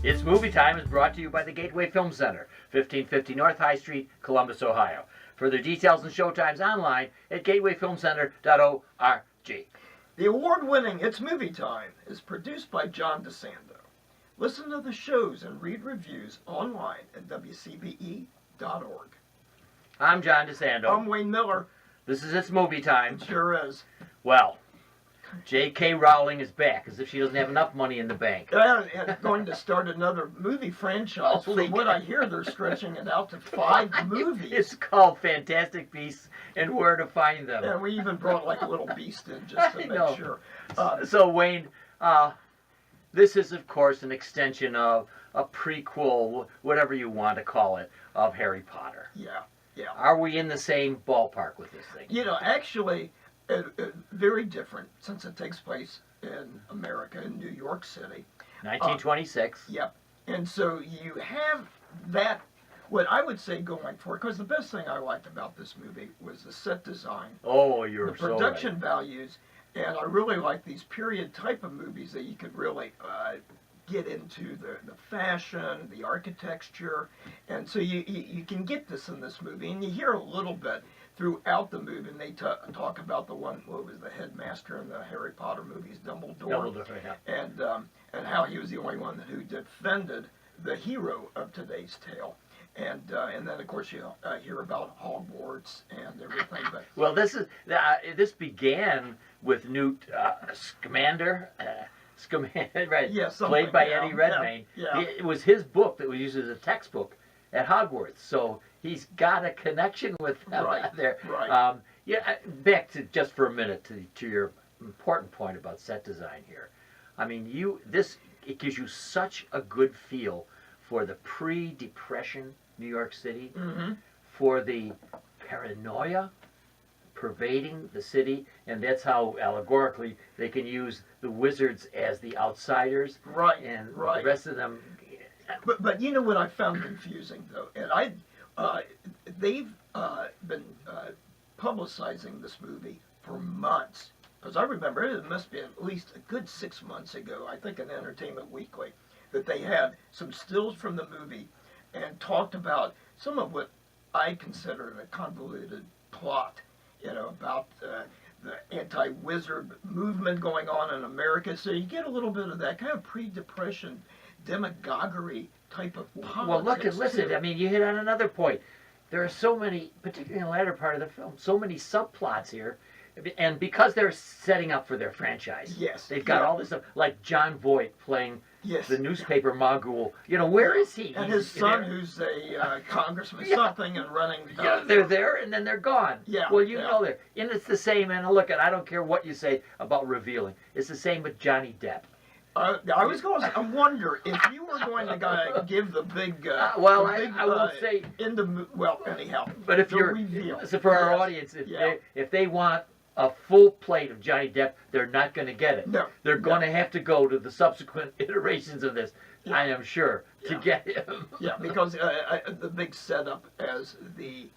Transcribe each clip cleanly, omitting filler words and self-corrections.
It's Movie Time is brought to you by the Gateway Film Center, 1550 North High Street, Columbus, Ohio. Further details and showtimes online at gatewayfilmcenter.org. The award-winning It's Movie Time is produced by John DeSando. Listen to the shows and read reviews online at WCBE.org. I'm John DeSando. I'm Wayne Miller. This is It's Movie Time. It sure is. Well, J.K. Rowling is back, as if she doesn't have enough money in the bank. And going to start another movie franchise. Holy From what I hear, they're stretching it out to 5 movies. It's called Fantastic Beasts and Where to Find Them. And we even brought like a little beast in just to make sure. So Wayne, this is of course an extension of a prequel, whatever you want to call it, of Harry Potter. Yeah. Are we in the same ballpark with this thing? You know, actually, very different since it takes place in America, in New York City. 1926. Yep. And so you have that, what I would say going for it, because the best thing I liked about this movie was the set design. Oh, you're the so right. production values, and I really like these period type of movies that you could really get into the fashion, the architecture, and so you can get this in this movie, and you hear a little bit throughout the movie, and they talk about the one, what was the headmaster in the Harry Potter movies, Dumbledore, yeah. And how he was the only one who defended the hero of today's tale. And then of course you hear about Hogwarts and everything. But well, this began with Newt Scamander. Right? Yeah, played by Eddie Redmayne. Yeah. It was his book that was used as a textbook at Hogwarts, so he's got a connection with them there. Right. Back to just for a minute to your important point about set design here. I mean, it gives you such a good feel for the pre-Depression New York City, for the paranoia pervading the city, and that's how allegorically they can use the wizards as the outsiders, and the rest of them. But you know what I found confusing though, and they've been publicizing this movie for months, because I remember it must be at least a good 6 months ago, I think in Entertainment Weekly, that they had some stills from the movie and talked about some of what I consider a convoluted plot, you know, about the anti-wizard movement going on in America. So you get a little bit of that kind of pre-Depression demagoguery type of politics. Well, look and listen. I mean, you hit on another point. There are so many, particularly in the latter part of the film, so many subplots here. And because they're setting up for their franchise, they've got all this stuff, like John Voight playing the newspaper mogul. You know, where is he? And his son, who's a congressman, something, and running. They're there, and then they're gone. Yeah. Well, you know they're. And it's the same. And look, I don't care what you say about revealing. It's the same with Johnny Depp. I was going to wonder if you were going to give the big. I will say. Anyhow. But if you're, so for our audience, if they want a full plate of Johnny Depp, they're not going to get it. No. They're going to have to go to the subsequent iterations of this, I am sure, to get him. Yeah, because the big setup as the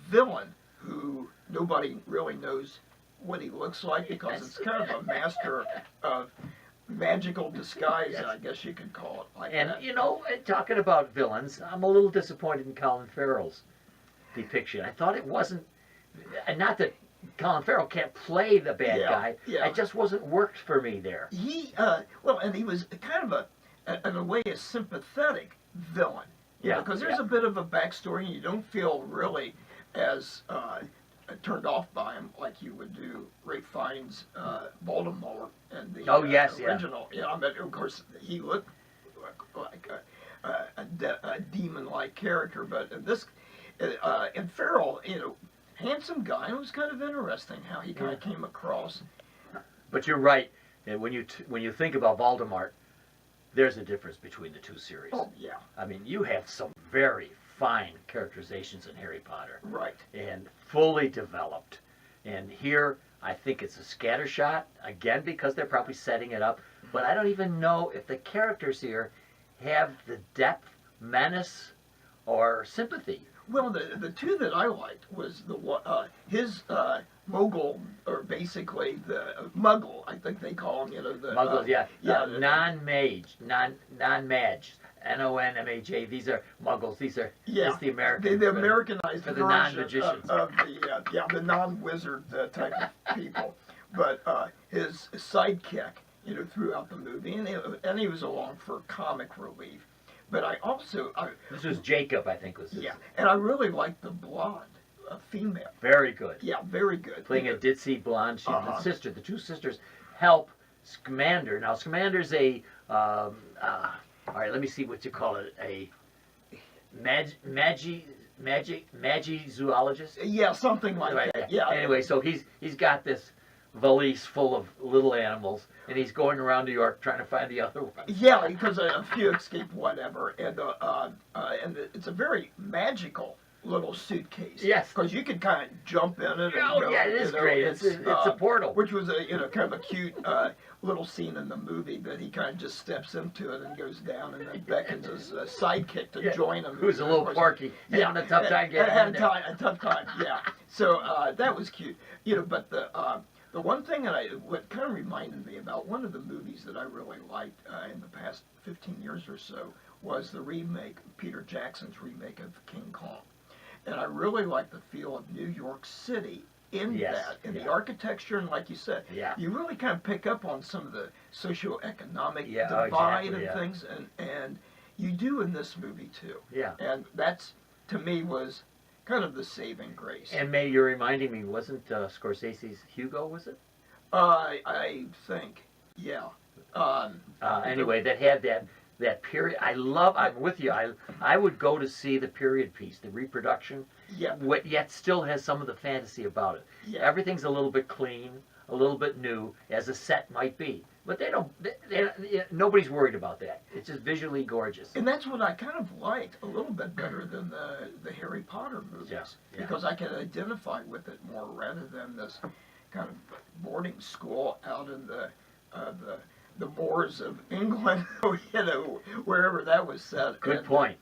villain, who nobody really knows what he looks like, because it's kind of a master of magical disguise, I guess you could call it like that. And, you know, talking about villains, I'm a little disappointed in Colin Farrell's depiction. I thought it wasn't, not that Colin Farrell can't play the bad guy. Yeah. It just wasn't worked for me there. And he was kind of in a way, a sympathetic villain. Because there's a bit of a backstory, and you don't feel really as turned off by him like you would do Ralph Fiennes' Voldemort and the original. Yeah, I mean, of course, he looked like a demon-like character, but in this, and Farrell, you know, handsome guy. It was kind of interesting how he kind of came across. But you're right. And when you think about Voldemort, there's a difference between the two series. Oh yeah. I mean, you have some very fine characterizations in Harry Potter. Right. And fully developed. And here, I think it's a scattershot again because they're probably setting it up. But I don't even know if the characters here have the depth, menace, or sympathy. Well, the two that I liked was his mogul, or basically the muggle, I think they call him. You know, the muggles, non-mage, non-mage. Nonmaj. These are Muggles. These are Yeah, it's the American. the Americanized for the version non-magicians. of the non-wizard type of people. But his sidekick, throughout the movie, and he was along for comic relief. But This was Jacob, I think was his. yeah, and I really liked the blonde female. Very good. Yeah, very good. Playing a ditzy blonde. She's the Uh-huh. sister. The two sisters help Scamander. Now Scamander's a all right. Let me see what you call it. A magi zoologist. Yeah, something like Right. that. Yeah. Anyway, so he's got this valise full of little animals, and he's going around New York trying to find the other ones. Yeah, because a few escape, whatever, and it's a very magical little suitcase. Yes. Because you could kind of jump in it. And Oh go, yeah, it is great. It's a portal. Which was a kind of a cute little scene in the movie that he kind of just steps into it and goes down and then beckons his sidekick to join him. Who's a little Of course, porky, having a tough time getting in there. a tough time. Yeah. So that was cute. But the one thing what kind of reminded me about one of the movies that I really liked in the past 15 years or so was the remake, Peter Jackson's remake of King Kong. And I really liked the feel of New York City in that, and the architecture, and like you said, you really kind of pick up on some of the socioeconomic divide and things, and you do in this movie too. Yeah. And that's, to me, was kind of the saving grace. And May, you're reminding me, wasn't Scorsese's Hugo, was it? I think, yeah. Anyway, that had that period. I'm with you. I would go to see the period piece, the reproduction. Yeah. Yet still has some of the fantasy about it. Yeah. Everything's a little bit clean, a little bit new, as a set might be. But they don't. Nobody's worried about that. It's just visually gorgeous. And that's what I kind of liked a little bit better than the Harry Potter movies, because I could identify with it more rather than this kind of boarding school out in the moors of England, wherever that was set. Good point.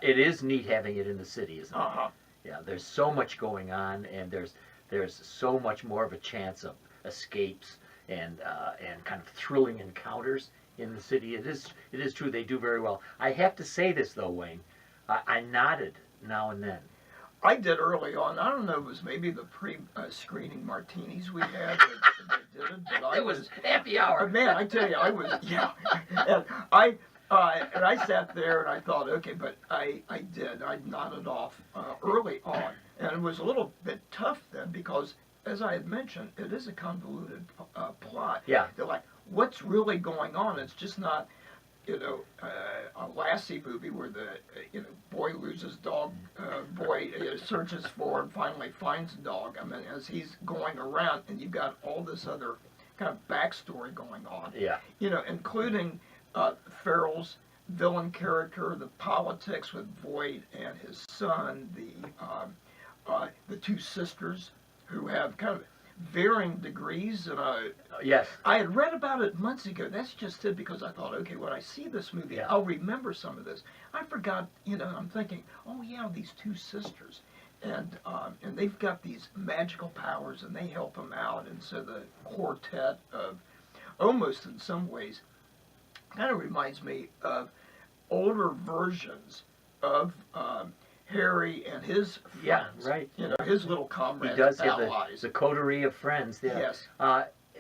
It is neat having it in the city, isn't it? Uh-huh. Yeah, there's so much going on, and there's so much more of a chance of escapes and kind of thrilling encounters in the city. It is true, they do very well. I have to say this though, Wayne. I nodded now and then. I did early on. I don't know, it was maybe the pre-screening martinis we had that did it. But It was happy hour. Man, I tell you, I was, yeah. And I sat there and I thought, okay, but I did. I nodded off early on. And it was a little bit tough then because, as I had mentioned, it is a convoluted plot. Yeah. They're like, what's really going on? It's just not, a Lassie movie where the boy loses dog, boy searches for and finally finds dog. I mean, as he's going around, and you've got all this other kind of backstory going on. Yeah. Including Farrell's villain character, the politics with Voight and his son, the two sisters who have kind of varying degrees, and Yes. I had read about it months ago. That's just it because I thought, okay, when I see this movie, I'll remember some of this. I forgot, I'm thinking, oh yeah, these two sisters, and they've got these magical powers, and they help them out, and so the quartet of, almost in some ways, kind of reminds me of older versions of Harry and his friends. Yeah, right. His little comrades, He does have allies. the coterie of friends. Yeah. Yes.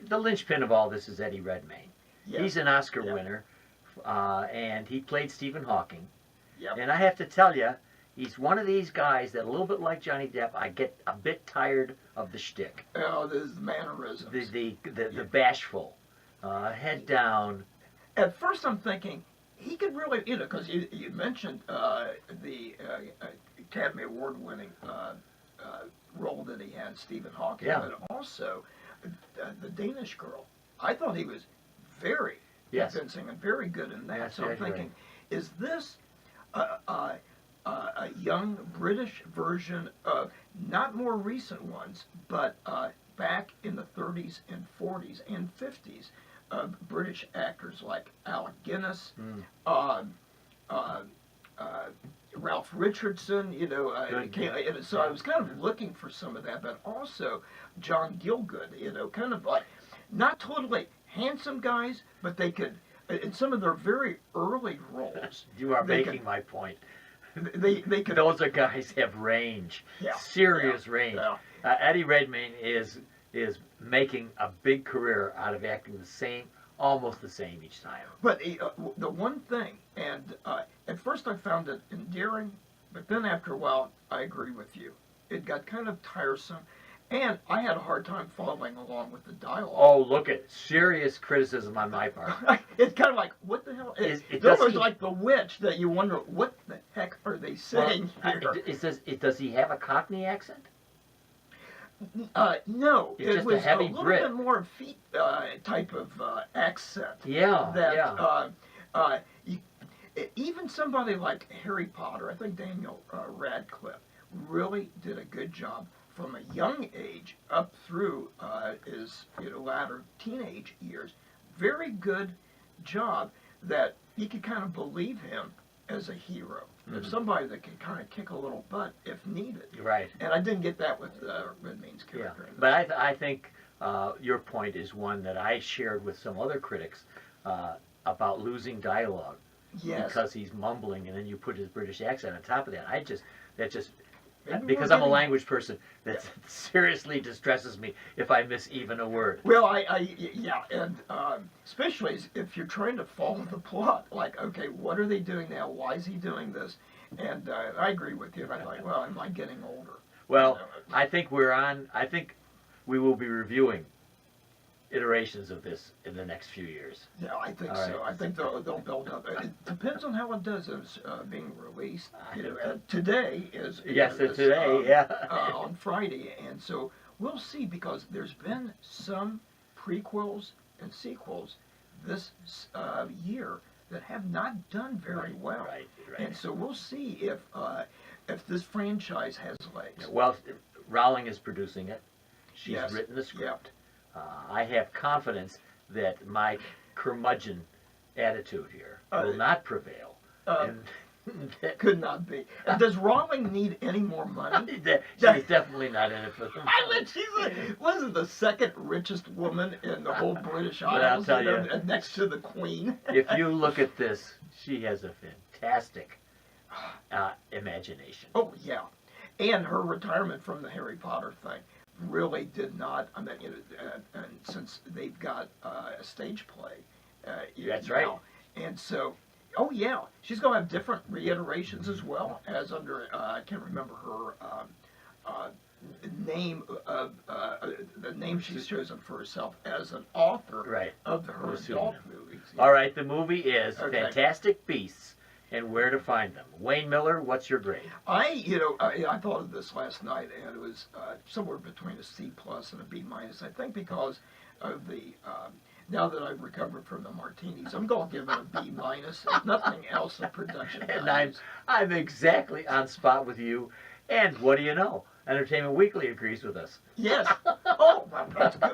The linchpin of all this is Eddie Redmayne. Yes. He's an Oscar winner, and he played Stephen Hawking. Yep. And I have to tell you, he's one of these guys that, a little bit like Johnny Depp, I get a bit tired of the shtick. Oh, the mannerisms. The bashful, head down. At first I'm thinking, he could really, because you mentioned the Academy Award-winning role that he had, Stephen Hawking, but also the Danish Girl. I thought he was very convincing and very good in that. So I'm thinking, is this a young British version of, not more recent ones, but back in the 30s and 40s and 50s, of British actors like Alec Guinness, Ralph Richardson, so I was kind of looking for some of that, but also John Gielgud, kind of like, not totally handsome guys, but they could in some of their very early roles, You are they making my point. they could. Those are guys have range, Yeah, serious yeah, range. yeah. Eddie Redmayne is making a big career out of acting the same, almost the same each time. But the one thing, and at first I found it endearing, but then after a while, I agree with you. It got kind of tiresome, and I had a hard time following along with the dialogue. Oh, look at serious criticism on my part. It's kind of like, what the hell? It It's does almost seem- like the witch that you wonder, what the heck are they saying here? Does he have a Cockney accent? No, It's it just a was heavy little Brit. bit more feet type of accent. Yeah, That yeah. even somebody like Harry Potter, I think Daniel Radcliffe, really did a good job from a young age up through his latter teenage years. Very good job that you could kind of believe him as a hero. Mhm. Somebody that can kind of kick a little butt if needed. Right. And I didn't get that with Redmayne's Yeah. character. in this. But I think your point is one that I shared with some other critics about losing dialogue Yes. because he's mumbling, and then you put his British accent on top of that. Maybe Because we're I'm a getting- language person, that seriously distresses me if I miss even a word. Well, yeah, and especially if you're trying to follow the plot, like, okay, what are they doing now? Why is he doing this? And I agree with you. And I'm like, well, am I getting older? Well, I think we will be reviewing iterations of this in the next few years. Yeah, I think All so. right. I think they'll build up. It depends on how it does as being released. I think so. Today is Yes, is, today, yeah. on Friday, and so we'll see because there's been some prequels and sequels this year that have not done very well. Right, And right. so we'll see if this franchise has legs. Well, Rowling is producing it. She's Yes, written the yeah. script. I have confidence that my curmudgeon attitude here will not prevail. And that- Could not be. Does Rowling need any more money? she's definitely not in it for the I mean, wasn't the second richest woman in the whole British But I'll Isles, tell you. next to the Queen. If you look at this, she has a fantastic imagination. Oh yeah, and her retirement from the Harry Potter thing really did not. I mean, and since they've got a stage play, That's now, right. And so, oh yeah, she's gonna have different reiterations as well as under. I can't remember her name of the name she's chosen for herself as an author Right. of her Assume. adult movies. All right, the movie is Okay. Fantastic Beasts and Where to Find Them. Wayne Miller, what's your grade? I thought of this last night, and it was somewhere between a C plus and a B minus. I think because of the now that I've recovered from the martinis, I'm going to give it a B minus. If nothing else, the production. And values. I'm exactly on spot with you. And what do you know? Entertainment Weekly agrees with us. Yes. Oh, that's good.